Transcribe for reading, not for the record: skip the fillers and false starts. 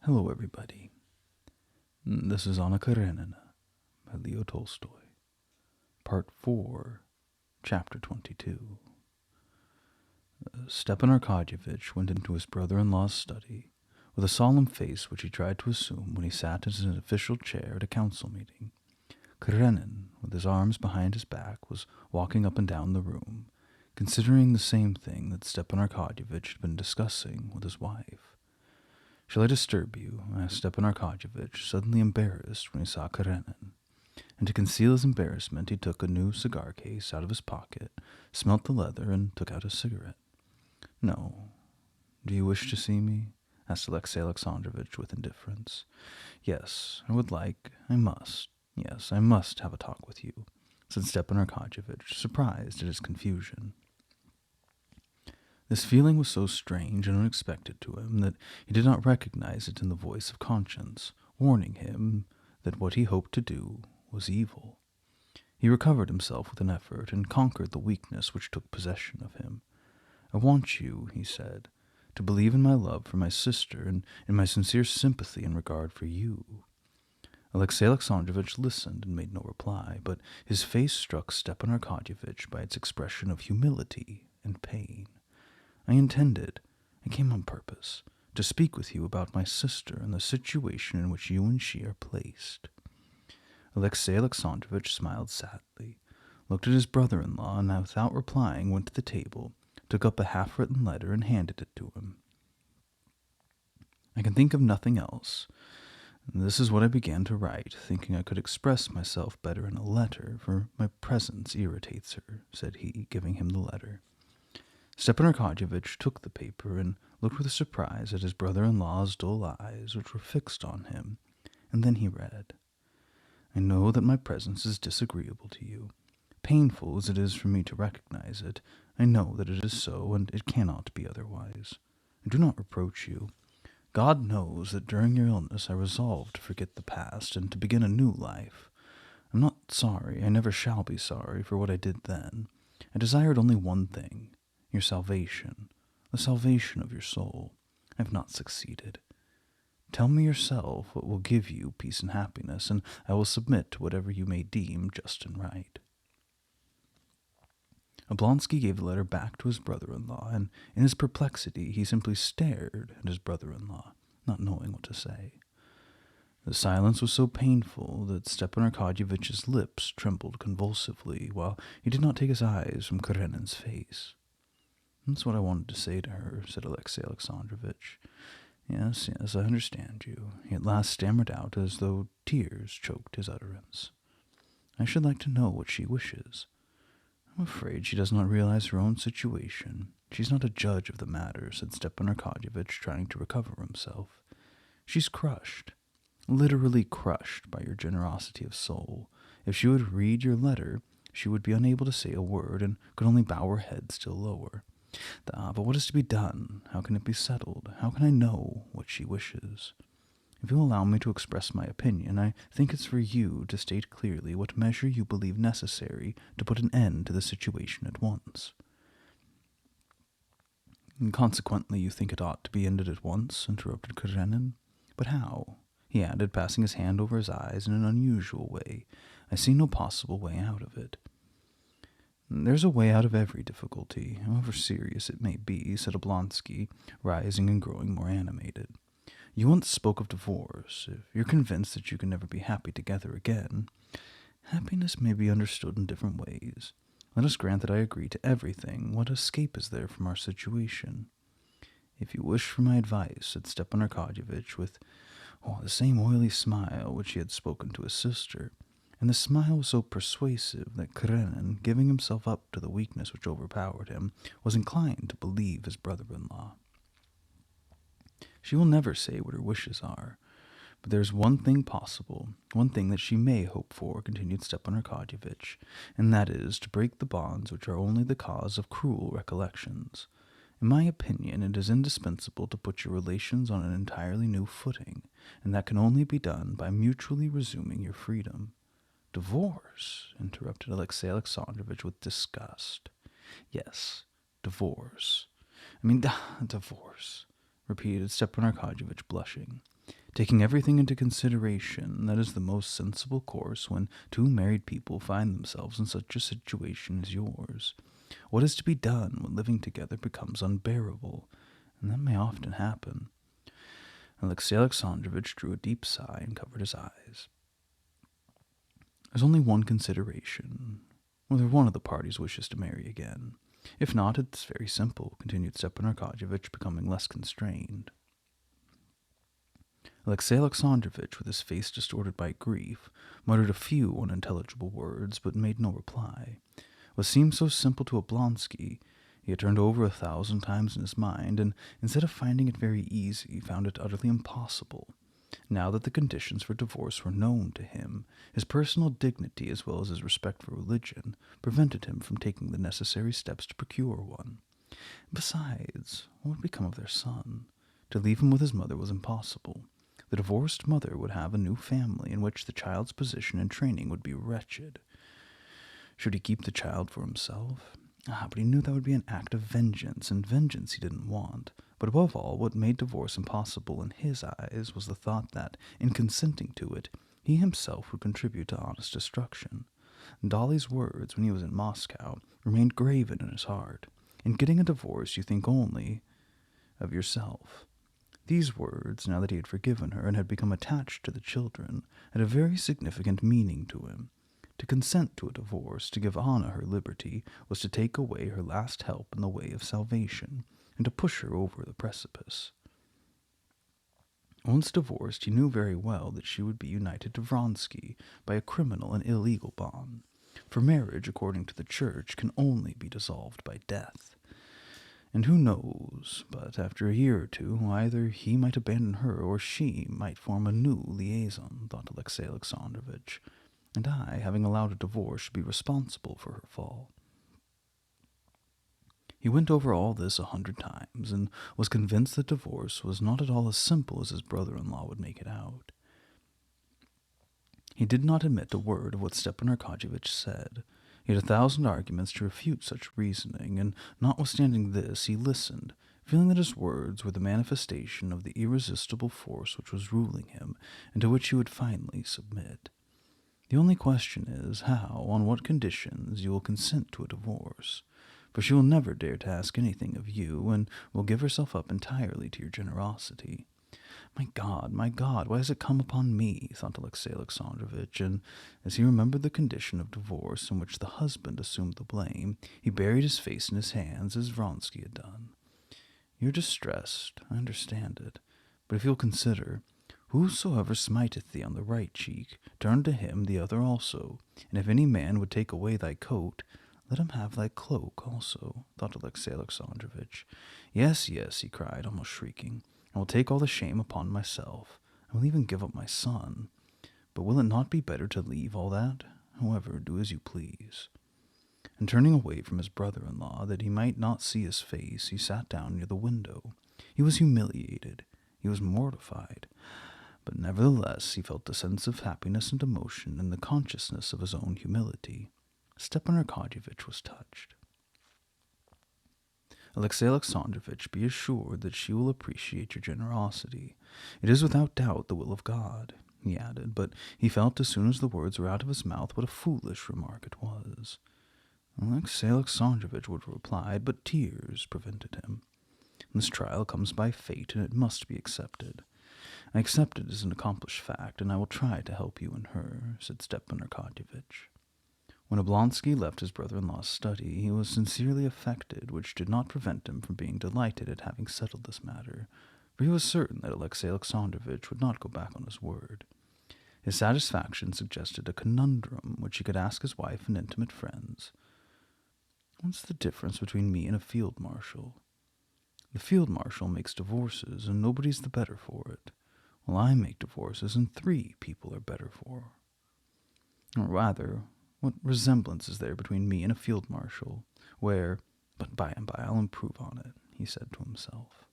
Hello, everybody. This is Anna Karenina by Leo Tolstoy, Part 4, Chapter 22. Stepan Arkadyevitch went into his brother-in-law's study with a solemn face which he tried to assume when he sat in his official chair at a council meeting. Karenin, with his arms behind his back, was walking up and down the room, considering the same thing that Stepan Arkadyevitch had been discussing with his wife. "Shall I disturb you?" asked Stepan Arkadyevitch, suddenly embarrassed when he saw Karenin. And to conceal his embarrassment, he took a new cigar case out of his pocket, smelt the leather, and took out a cigarette. "No. Do you wish to see me?" asked Alexey Alexandrovitch with indifference. "Yes, I must have a talk with you," said Stepan Arkadyevitch, surprised at his confusion. This feeling was so strange and unexpected to him that he did not recognize it in the voice of conscience, warning him that what he hoped to do was evil. He recovered himself with an effort and conquered the weakness which took possession of him. "I want you," he said, "to believe in my love for my sister and in my sincere sympathy and regard for you." Alexey Alexandrovitch listened and made no reply, but his face struck Stepan Arkadyevitch by its expression of humility and pain. I came on purpose, to speak with you about my sister and the situation in which you and she are placed." Alexey Alexandrovitch smiled sadly, looked at his brother-in-law, and without replying went to the table, took up a half-written letter, and handed it to him. "I can think of nothing else. This is what I began to write, thinking I could express myself better in a letter, for my presence irritates her," said he, giving him the letter. Stepan Arkadyevitch took the paper and looked with surprise at his brother-in-law's dull eyes, which were fixed on him, and then he read, "I know that my presence is disagreeable to you. Painful as it is for me to recognize it, I know that it is so, and it cannot be otherwise. I do not reproach you. God knows that during your illness I resolved to forget the past and to begin a new life. I'm not sorry, I never shall be sorry for what I did then. I desired only one thing, your salvation, the salvation of your soul. I have not succeeded. Tell me yourself what will give you peace and happiness, and I will submit to whatever you may deem just and right." Oblonsky gave the letter back to his brother-in-law, and in his perplexity he simply stared at his brother-in-law, not knowing what to say. The silence was so painful that Stepan Arkadyevitch's lips trembled convulsively, while he did not take his eyes from Karenin's face. "That's what I wanted to say to her," said Alexey Alexandrovitch. Yes, I understand you," he at last stammered out, as though tears choked his utterance. "I should like to know what she wishes. I'm afraid she does not realize her own situation. She's not a judge of the matter," said Stepan Arkadyevitch, trying to recover himself. "She's crushed, literally crushed by your generosity of soul. If she would read your letter, she would be unable to say a word and could only bow her head still lower. But what is to be done? How can it be settled? How can I know what she wishes? If you'll allow me to express my opinion, I think it's for you to state clearly what measure you believe necessary to put an end to the situation at once." "And consequently, you think it ought to be ended at once?" interrupted Karenin. "But how?" he added, passing his hand over his eyes in an unusual way. "I see no possible way out of it." "There's a way out of every difficulty, however serious it may be," said Oblonsky, rising and growing more animated. "You once spoke of divorce. If you're convinced that you can never be happy together again, happiness may be understood in different ways. Let us grant that I agree to everything. What escape is there from our situation?" "If you wish for my advice," said Stepan Arkadyevitch with the same oily smile which he had spoken to his sister, and the smile was so persuasive that Karenin, giving himself up to the weakness which overpowered him, was inclined to believe his brother-in-law. "She will never say what her wishes are. But there is one thing possible, one thing that she may hope for," continued Stepan Arkadyevitch, "and that is to break the bonds which are only the cause of cruel recollections. In my opinion, it is indispensable to put your relations on an entirely new footing, and that can only be done by mutually resuming your freedom." "Divorce?" interrupted Alexey Alexandrovitch with disgust. "Yes, divorce. Divorce," repeated Stepan Arkadyevitch, blushing. Taking everything into consideration, that is the most sensible course when two married people find themselves in such a situation as yours. What is to be done when living together becomes unbearable? And that may often happen. Alexey Alexandrovitch drew a deep sigh and covered his eyes. There's only one consideration, whether one of the parties wishes to marry again. If not, it's very simple, continued Stepan Arkadyevitch, becoming less constrained. Alexey Alexandrovitch, with his face distorted by grief, muttered a few unintelligible words, but made no reply. What seemed so simple to Oblonsky, he had turned over 1,000 times in his mind, and instead of finding it very easy, found it utterly impossible. Now that the conditions for divorce were known to him, his personal dignity as well as his respect for religion prevented him from taking the necessary steps to procure one. Besides, what would become of their son? To leave him with his mother was impossible. The divorced mother would have a new family in which the child's position and training would be wretched. Should he keep the child for himself? But he knew that would be an act of vengeance, and vengeance he didn't want. But above all, what made divorce impossible in his eyes was the thought that, in consenting to it, he himself would contribute to honest destruction. Dolly's words, when he was in Moscow, remained graven in his heart. In getting a divorce, you think only of yourself. These words, now that he had forgiven her and had become attached to the children, had a very significant meaning to him. To consent to a divorce, to give Anna her liberty, was to take away her last help in the way of salvation, and to push her over the precipice. Once divorced, he knew very well that she would be united to Vronsky by a criminal and illegal bond, for marriage, according to the Church, can only be dissolved by death. And who knows, but after a year or two, either he might abandon her or she might form a new liaison, thought Alexey Alexandrovitch, and I, having allowed a divorce, should be responsible for her fall. He went over all this 100 times, and was convinced that divorce was not at all as simple as his brother-in-law would make it out. He did not admit a word of what Stepan Arkadyevitch said. He had 1,000 arguments to refute such reasoning, and notwithstanding this, he listened, feeling that his words were the manifestation of the irresistible force which was ruling him, and to which he would finally submit. The only question is how, on what conditions, you will consent to a divorce, for she will never dare to ask anything of you, and will give herself up entirely to your generosity. My God, why has it come upon me? Thought Alexey Alexandrovitch, and as he remembered the condition of divorce in which the husband assumed the blame, he buried his face in his hands as Vronsky had done. You're distressed, I understand it, but if you'll consider, whosoever smiteth thee on the right cheek, turn to him the other also, and if any man would take away thy coat, let him have thy cloak also, thought Alexey Alexandrovitch. Yes, he cried, almost shrieking. I will take all the shame upon myself. I will even give up my son. But will it not be better to leave all that? However, do as you please. And turning away from his brother-in-law, that he might not see his face, he sat down near the window. He was humiliated. He was mortified. But nevertheless he felt a sense of happiness and emotion in the consciousness of his own humility. Stepan Arkadyevitch was touched. Alexey Alexandrovitch, be assured that she will appreciate your generosity. It is without doubt the will of God, he added, but he felt as soon as the words were out of his mouth what a foolish remark it was. Alexey Alexandrovitch would have replied, but tears prevented him. This trial comes by fate, and it must be accepted. I accept it as an accomplished fact, and I will try to help you and her, said Stepan Arkadyevitch. When Oblonsky left his brother-in-law's study, he was sincerely affected, which did not prevent him from being delighted at having settled this matter, for he was certain that Alexey Alexandrovitch would not go back on his word. His satisfaction suggested a conundrum which he could ask his wife and intimate friends. What's the difference between me and a field marshal? The field marshal makes divorces, and nobody's the better for it, while I make divorces, and 3 people are better for. Or rather, what resemblance is there between me and a field marshal, but by and by I'll improve on it, he said to himself.